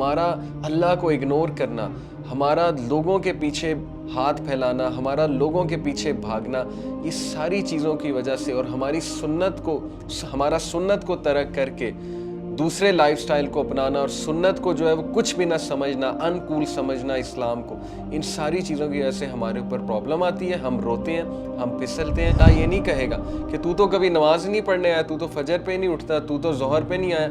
ہمارا اللہ کو اگنور کرنا، ہمارا لوگوں کے پیچھے ہاتھ پھیلانا، ہمارا لوگوں کے پیچھے بھاگنا، یہ ساری چیزوں کی وجہ سے، اور ہمارا سنت کو ترک کر کے دوسرے لائف سٹائل کو اپنانا، اور سنت کو جو ہے وہ کچھ بھی نہ سمجھنا، انکول سمجھنا اسلام کو، ان ساری چیزوں کی وجہ سے ہمارے اوپر پرابلم آتی ہے. ہم روتے ہیں، ہم پھسلتے ہیں. اللہ یہ نہیں کہے گا کہ تو کبھی نماز نہیں پڑھنے آیا، تو فجر پہ نہیں اٹھتا، تو ظہر پہ نہیں آیا،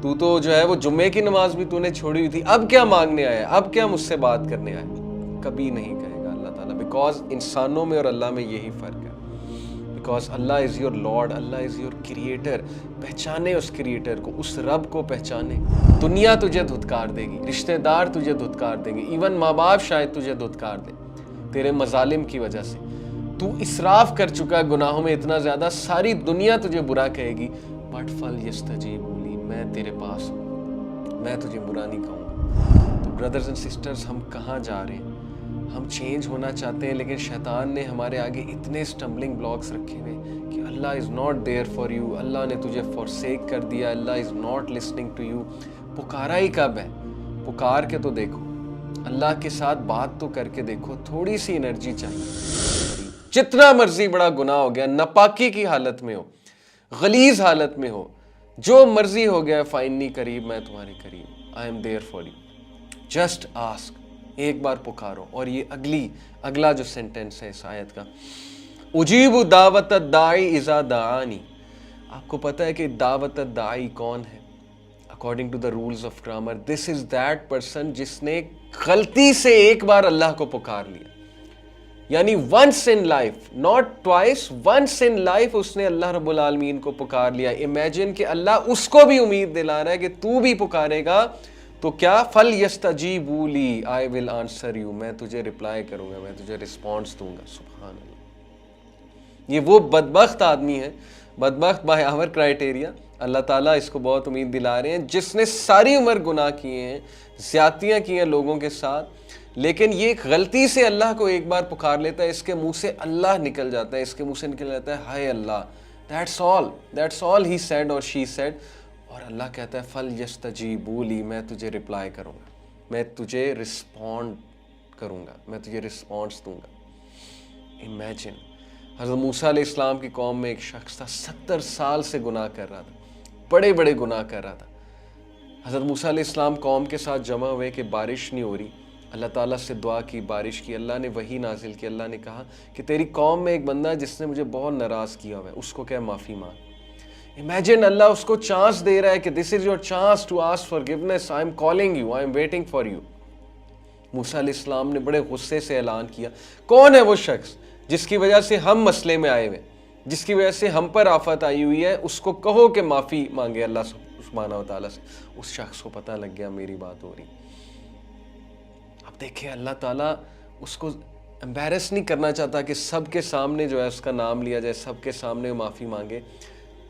تو جو ہے وہ جمعے کی نماز بھی تو نے چھوڑی ہوئی تھی، اب کیا مانگنے آیا، اب کیا مجھ سے بات کرنے آیا. کبھی نہیں کہے گا اللہ تعالیٰ، بیکاز انسانوں میں اور اللہ میں یہی فرق ہے. Because Allah is your lord, Allah is your creator. پہچانے اس کریٹر کو، اس رب کو پہچانے. دنیا تجھے دھتکار دے گی، رشتہ دار تجھے دھتکار دیں گے، ایون ماں باپ شاید تجھے دھتکار دیں تیرے مظالم کی وجہ سے. تو اسراف کر چکا گناہوں میں اتنا زیادہ، ساری دنیا تجھے برا کہے گی، بٹ فلیستجیبوا لی، میں تیرے پاس ہوں، میں تجھے برا نہیں کہوں گا. تو بردرز اینڈ سسٹرز، ہم کہاں جا رہے ہیں؟ ہم چینج ہونا چاہتے ہیں، لیکن شیطان نے ہمارے آگے اتنے سٹمبلنگ بلاکس رکھے ہوئے کہ Allah is not there for you, اللہ نے تجھے فورسیک کر دیا، Allah is not listening to you. پکارا ہی کب ہے؟ پکار کے تو دیکھو، اللہ کے ساتھ بات تو کر کے دیکھو. تھوڑی سی انرجی چاہیے. جتنا مرضی بڑا گناہ ہو گیا، ناپاکی کی حالت میں ہو، غلیظ حالت میں ہو، جو مرضی ہو گیا، فائنلی قریب، میں تمہارے قریب، I am there for you. Just ask, ایک بار پکارو. اور یہ اگلا جو سینٹنس ہے اس آیت کا، اجیب دعوت الداعی اذا دعانی. آپ کو پتہ ہے کہ دعوت الداعی کون ہے؟ According to the rules of grammar, this is that person جس نے غلطی سے ایک بار اللہ کو پکار لیا. یعنی once in life, not twice, once in life اس نے اللہ رب العالمین کو پکار لیا. امیجن کہ اللہ اس کو بھی امید دلا رہا ہے کہ تو بھی پکارے گا تو کیا، فَلْيَسْتَجِيبُوا لِي، I will answer you، میں تجھے رپلائی کروں گا، میں تجھے رسپانس دوں گا. سبحان اللہ. یہ وہ بدبخت آدمی ہے، بدبخت بائی آور کرائٹیریا، اللہ تعالیٰ اس کو بہت امید دلا رہے ہیں، جس نے ساری عمر گناہ کیے ہیں، زیادتیاں کی ہیں لوگوں کے ساتھ، لیکن یہ غلطی سے اللہ کو ایک بار پکار لیتا ہے، اس کے منہ سے اللہ نکل جاتا ہے، اس کے منہ سے نکل جاتا ہے ہائے اللہ. That's all he said or she said. اور اللہ کہتا ہے فَلْيَسْتَجِيبُوا لِي، میں تجھے رپلائی کروں گا، میں تجھے رسپونڈ کروں گا، میں تجھے رسپانس دوں گا. امیجن، حضرت موسیٰ علیہ السلام کی قوم میں ایک شخص تھا، 70 سال سے گناہ کر رہا تھا، بڑے بڑے گناہ کر رہا تھا. حضرت موسیٰ علیہ السلام قوم کے ساتھ جمع ہوئے کہ بارش نہیں ہو رہی. اللہ تعالیٰ سے دعا کی، بارش کی، اللہ نے وحی نازل کی. اللہ نے کہا کہ تیری قوم میں ایک بندہ ہے جس نے مجھے بہت ناراض کیا ہوا ہے، اس کو کیا معافی مانگ. امیجن، اللہ اس کو چانس دے رہا ہے کہ this is your chance to ask forgiveness, I am calling you, I am waiting for you. موسیٰ علیہ السلام نے بڑے غصے سے اعلان کیا، کون ہے وہ شخص جس کی وجہ سے ہم مسئلے میں آئے ہوئے، جس کی وجہ سے ہم پر آفت آئی ہوئی ہے، اس کو کہو کہ معافی مانگے اللہ سبحانہ و تعالیٰ سے. اس شخص کو پتہ لگ گیا میری بات ہو رہی. اب دیکھیں، اللہ تعالیٰ اس کو امبیرس نہیں کرنا چاہتا کہ سب کے سامنے جو ہے اس کا نام لیا جائے، سب کے سامنے معافی مانگے.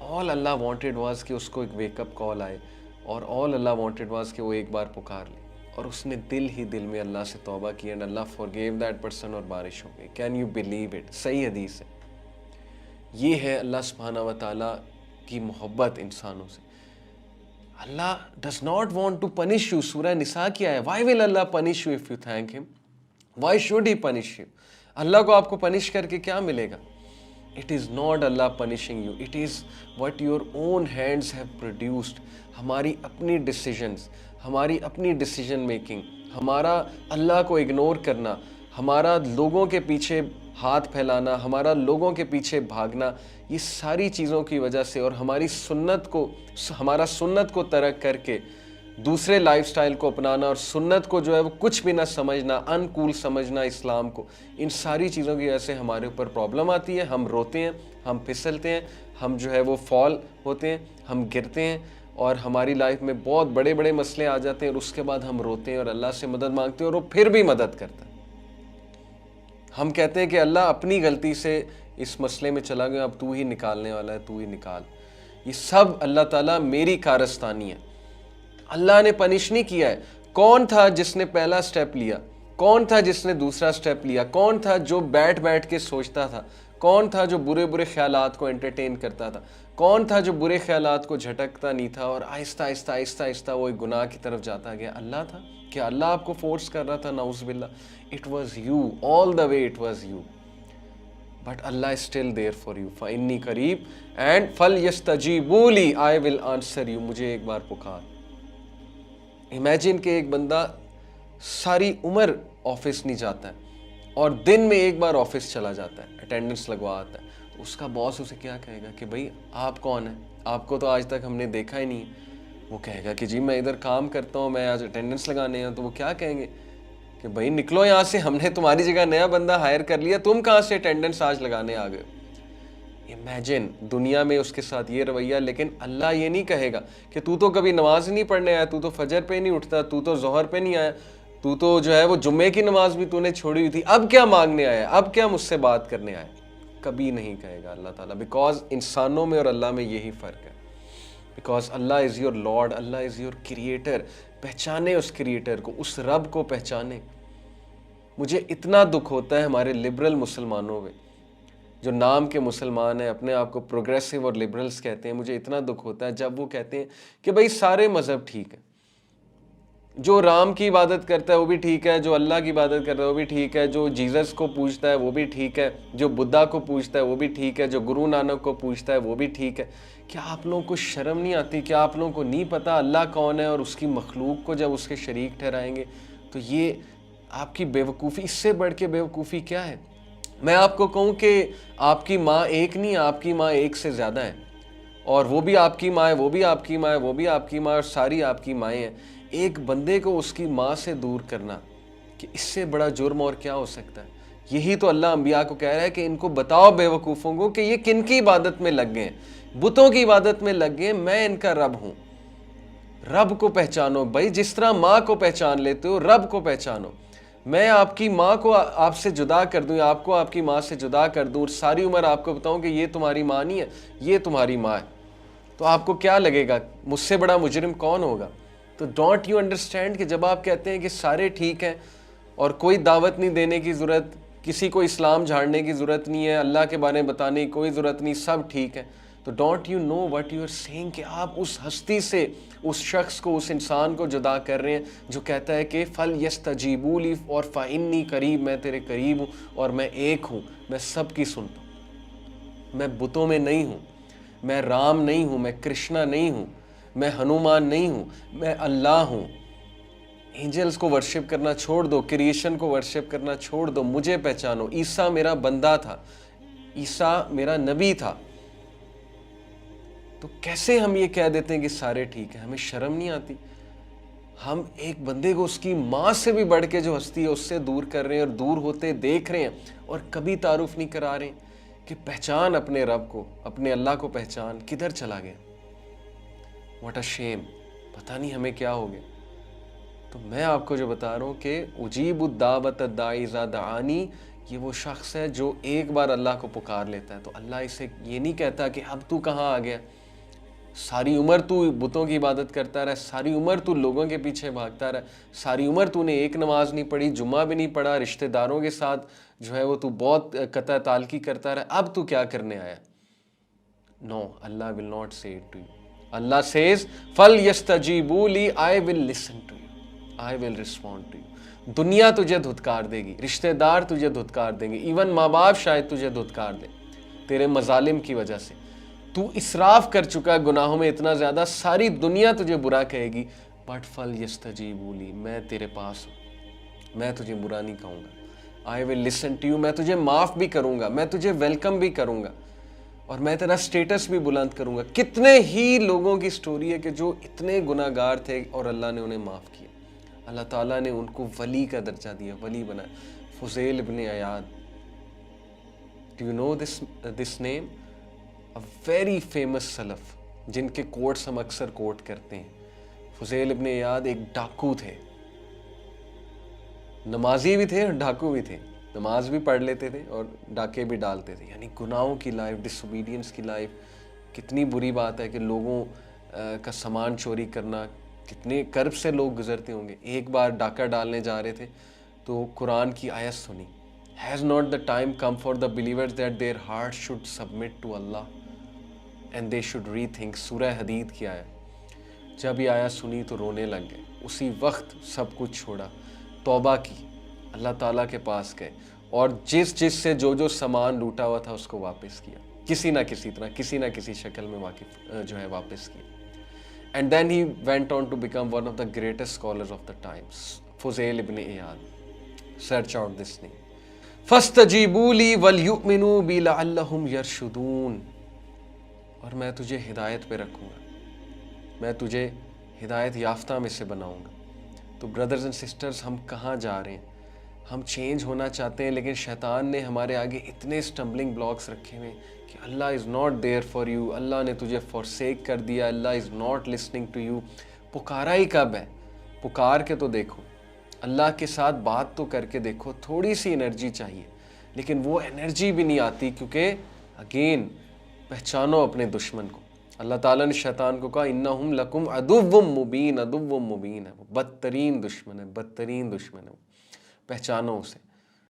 all اللہ wanted was کہ اس کو ایک ویک اپ کال آئے، اور all اللہ wanted was کہ وہ ایک بار پکار لے، اور اس نے دل ہی دل میں اللہ سے توبہ کی، and Allah forgave that person، اور بارش ہو گئی. can you believe it؟ صحیح حدیث ہے. یہ ہے اللہ سبحانہ و تعالیٰ کی محبت انسانوں سے. اللہ does not want to punish you. سورہ نساء کیا ہے؟ why will Allah punish you if you thank him؟ why should he punish you؟ اللہ کو آپ کو پنش کر کے کیا ملے گا؟ It is not Allah punishing you. It is what your own hands have produced. ہماری اپنی ڈیسیژنز، ہماری اپنی ڈیسیژن میکنگ، ہمارا اللہ کو اگنور کرنا، ہمارا لوگوں کے پیچھے ہاتھ پھیلانا، ہمارا لوگوں کے پیچھے بھاگنا، یہ ساری چیزوں کی وجہ سے، اور ہمارا سنت کو ترک کر کے دوسرے لائف سٹائل کو اپنانا، اور سنت کو جو ہے وہ کچھ بھی نہ سمجھنا، انکول سمجھنا اسلام کو، ان ساری چیزوں کی وجہ سے ہمارے اوپر پرابلم آتی ہے. ہم روتے ہیں، ہم پھسلتے ہیں، ہم جو ہے وہ فال ہوتے ہیں، ہم گرتے ہیں، اور ہماری لائف میں بہت بڑے بڑے مسئلے آ جاتے ہیں، اور اس کے بعد ہم روتے ہیں اور اللہ سے مدد مانگتے ہیں، اور وہ پھر بھی مدد کرتا ہے. ہم کہتے ہیں کہ اللہ اپنی غلطی سے اس مسئلے میں چلا گیا، اب تو ہی نکالنے والا ہے، تو ہی نکال. یہ سب اللہ تعالیٰ میری کارستانی ہے. اللہ نے پنش نہیں کیا ہے. کون تھا جس نے پہلا سٹیپ لیا؟ کون تھا جس نے دوسرا سٹیپ لیا؟ کون تھا جو بیٹھ کے سوچتا تھا؟ کون تھا جو برے برے خیالات کو انٹرٹین کرتا تھا؟ کون تھا جو برے خیالات کو جھٹکتا نہیں تھا اور آہستہ آہستہ آہستہ آہستہ وہ ایک گناہ کی طرف جاتا گیا؟ اللہ تھا. کیا اللہ آپ کو فورس کر رہا تھا؟ نعوذ باللہ. It was you all the way, it was you. But Allah is still there for you. فَإِنِّي قَرِيب and فَلْيَسْتَجِيبُوا لِي I will answer you. مجھے ایک بار پکار. امیجن کہ ایک بندہ ساری عمر آفس نہیں جاتا ہے اور دن میں ایک بار آفس چلا جاتا ہے، اٹینڈنس لگوا آتا ہے. تو اس کا باس اسے کیا کہے گا کہ بھائی آپ کون ہیں؟ آپ کو تو آج تک ہم نے دیکھا ہی نہیں ہے. وہ کہے گا کہ جی میں ادھر کام کرتا ہوں، میں آج اٹینڈنس لگانے ہوں. تو وہ کیا کہیں گے کہ بھائی نکلو یہاں سے، ہم نے تمہاری جگہ نیا بندہ ہائر کر لیا، تم کہاں سے اٹینڈنس آج لگانے آ گئے؟ امیجن دنیا میں اس کے ساتھ یہ رویہ. لیکن اللہ یہ نہیں کہے گا کہ تو کبھی نماز نہیں پڑھنے آیا، تو فجر پہ نہیں اٹھتا، تو ظہر پہ نہیں آیا، تو جو ہے وہ جمعے کی نماز بھی تو نے چھوڑی ہوئی تھی، اب کیا مانگنے آیا، اب کیا مجھ سے بات کرنے آیا؟ کبھی نہیں کہے گا اللہ تعالیٰ. بیکاز انسانوں میں اور اللہ میں یہی فرق ہے. Because Allah is your lord, Allah is your creator. پہچانے اس کریٹر کو، اس رب کو پہچانے. مجھے اتنا دکھ ہوتا ہے ہمارے لبرل مسلمانوں میں، جو نام کے مسلمان ہیں، اپنے آپ کو پروگریسو اور لبرلز کہتے ہیں. مجھے اتنا دکھ ہوتا ہے جب وہ کہتے ہیں کہ بھائی سارے مذہب ٹھیک ہیں، جو رام کی عبادت کرتا ہے وہ بھی ٹھیک ہے، جو اللہ کی عبادت کرتا ہے وہ بھی ٹھیک ہے، جو جیزس کو پوجتا ہے وہ بھی ٹھیک ہے، جو بدھا کو پوجتا ہے وہ بھی ٹھیک ہے، جو گرو نانک کو پوجتا ہے وہ بھی ٹھیک ہے. کیا آپ لوگوں کو شرم نہیں آتی؟ کیا آپ لوگوں کو نہیں پتا اللہ کون ہے؟ اور اس کی مخلوق کو جب اس کے شریک ٹھہرائیں گے تو یہ آپ کی بیوقوفی، اس سے بڑھ کے بیوقوفی کیا ہے؟ میں آپ کو کہوں کہ آپ کی ماں ایک نہیں، آپ کی ماں ایک سے زیادہ ہے، اور وہ بھی آپ کی ماں ہے، وہ بھی آپ کی ماں ہے، وہ بھی آپ کی ماں ہے، اور ساری آپ کی مائیں ہیں. ایک بندے کو اس کی ماں سے دور کرنا، کہ اس سے بڑا جرم اور کیا ہو سکتا ہے؟ یہی تو اللہ انبیاء کو کہہ رہا ہے کہ ان کو بتاؤ بیوقوفوں کو کہ یہ کن کی عبادت میں لگ گئے ہیں؟ بتوں کی عبادت میں لگ گئے ہیں. میں ان کا رب ہوں. رب کو پہچانو بھائی، جس طرح ماں کو پہچان لیتے ہو رب کو پہچانو. میں آپ کی ماں کو آپ سے جدا کر دوں، یا آپ کو آپ کی ماں سے جدا کر دوں، اور ساری عمر آپ کو بتاؤں کہ یہ تمہاری ماں نہیں ہے، یہ تمہاری ماں ہے، تو آپ کو کیا لگے گا؟ مجھ سے بڑا مجرم کون ہوگا؟ تو ڈونٹ یو انڈرسٹینڈ کہ جب آپ کہتے ہیں کہ سارے ٹھیک ہیں اور کوئی دعوت نہیں دینے کی ضرورت، کسی کو اسلام جھاڑنے کی ضرورت نہیں ہے، اللہ کے بارے میں بتانے کی کوئی ضرورت نہیں، سب ٹھیک ہے، تو don't you know what you are saying کہ آپ اس ہستی سے، اس شخص کو، اس انسان کو جدا کر رہے ہیں جو کہتا ہے کہ فَلْيَسْتَجِيبُوا لِي اور فَإِنِّي قریب، میں تیرے قریب ہوں اور میں ایک ہوں، میں سب کی سنتا ہوں. میں بتوں میں نہیں ہوں، میں رام نہیں ہوں، میں کرشنا نہیں ہوں، میں ہنومان نہیں ہوں، میں اللہ ہوں. اینجلز کو ورشپ کرنا چھوڑ دو، کریشن کو ورشپ کرنا چھوڑ دو، مجھے پہچانو. عیسیٰ میرا بندہ تھا، عیسیٰ میرا نبی تھا. تو کیسے ہم یہ کہہ دیتے ہیں کہ سارے ٹھیک ہیں؟ ہمیں شرم نہیں آتی؟ ہم ایک بندے کو اس کی ماں سے بھی بڑھ کے جو ہستی ہے اس سے دور کر رہے ہیں، اور دور ہوتے دیکھ رہے ہیں، اور کبھی تعارف نہیں کرا رہے کہ پہچان اپنے رب کو، اپنے اللہ کو پہچان. کدھر چلا گیا؟ واٹ اے شیم. پتہ نہیں ہمیں کیا ہو گیا. تو میں آپ کو جو بتا رہا ہوں کہ اجیب الدعوۃ الداعی اذا دعانی، یہ وہ شخص ہے جو ایک بار اللہ کو پکار لیتا ہے. تو اللہ اسے یہ نہیں کہتا کہ اب تو کہاں آ گیا، ساری عمر تو بتوں کی عبادت کرتا رہا، ساری عمر تو لوگوں کے پیچھے بھاگتا رہا، ساری عمر تو نے ایک نماز نہیں پڑھی، جمعہ بھی نہیں پڑھا، رشتہ داروں کے ساتھ جو ہے وہ تو بہت قطع تعلقی کرتا رہا، اب تو کیا کرنے آیا؟ No, Allah will not say it to you. Allah says فَلْيَسْتَجِيبُوا لِي I will listen to you, I will respond to you. دنیا تجھے دھتکار دے گی، رشتہ دار تجھے دھتکار دیں گے، ایون ماں باپ شاید تجھے دھتکار دیں تیرے مظالم کی وجہ سے. تو اسراف کر چکا ہے گناہوں میں اتنا زیادہ، ساری دنیا تجھے برا کہے گی، بٹ فَلْيَسْتَجِيبُوا لِي، میں تیرے پاس ہوں، میں تجھے برا نہیں کہوں گا. I will listen to you، میں تجھے معاف بھی کروں گا، میں تجھے ویلکم بھی کروں گا، اور میں تیرا سٹیٹس بھی بلند کروں گا. کتنے ہی لوگوں کی سٹوری ہے کہ جو اتنے گناہ گار تھے اور اللہ نے انہیں معاف کیا. اللہ تعالیٰ نے ان کو ولی کا درجہ دیا، ولی بنایا. فضیل ابن عیاض، do you know this name? a very famous سلف جن کے کوٹس ہم اکثر کوٹ کرتے ہیں. فضیل ابن عیاض ایک ڈاکو تھے، نمازی بھی تھے اور ڈاکو بھی تھے. نماز بھی پڑھ لیتے تھے اور ڈاکے بھی ڈالتے تھے. یعنی گناہوں کی لائف، ڈس اوبیڈینس کی لائف. کتنی بری بات ہے کہ لوگوں کا سامان چوری کرنا، کتنے کرب سے لوگ گزرتے ہوں گے. ایک بار ڈاکہ ڈالنے جا رہے تھے تو قرآن کی آیت سنی Has not the time come for the believers that their hearts should submit to Allah and they should rethink? سورہ حدید کی آیا، جب یہ آیا سنی تو رونے لگ گئے، اسی وقت سب کچھ چھوڑا، توبہ کی، اللہ تعالیٰ کے پاس گئے اور جس سے جو سامان لوٹا ہوا تھا اس کو واپس کیا، کسی نہ کسی طرح، کسی نہ کسی شکل میں واپس کیا. And then he went on to become one of the greatest scholars of the times, Fuzail ibn Iyad. Search out this name. فَاسْتَجِيبُوا لِي وَلْيُؤْمِنُوا بِي لَعَلَّهُمْ يَرْشُدُونَ. اور میں تجھے ہدایت پہ رکھوں گا، میں تجھے ہدایت یافتہ میں سے بناؤں گا. تو بردرز اینڈ سسٹرز، ہم کہاں جا رہے ہیں؟ ہم چینج ہونا چاہتے ہیں، لیکن شیطان نے ہمارے آگے اتنے اسٹمبلنگ بلاکس رکھے ہوئے کہ Allah is not there for you, اللہ نے تجھے فورسیک کر دیا، Allah is not listening to you. پکارا ہی کب ہے؟ پکار کے تو دیکھو، اللہ کے ساتھ بات تو کر کے دیکھو. تھوڑی سی انرجی چاہیے، لیکن وہ انرجی بھی نہیں آتی، کیونکہ اگین پہچانو اپنے دشمن کو. اللہ تعالیٰ نے شیطان کو کہا انہم لکم عدو مبین، عدو مبین ہے، وہ بدترین دشمن ہے، بدترین دشمن ہے، پہچانو اسے.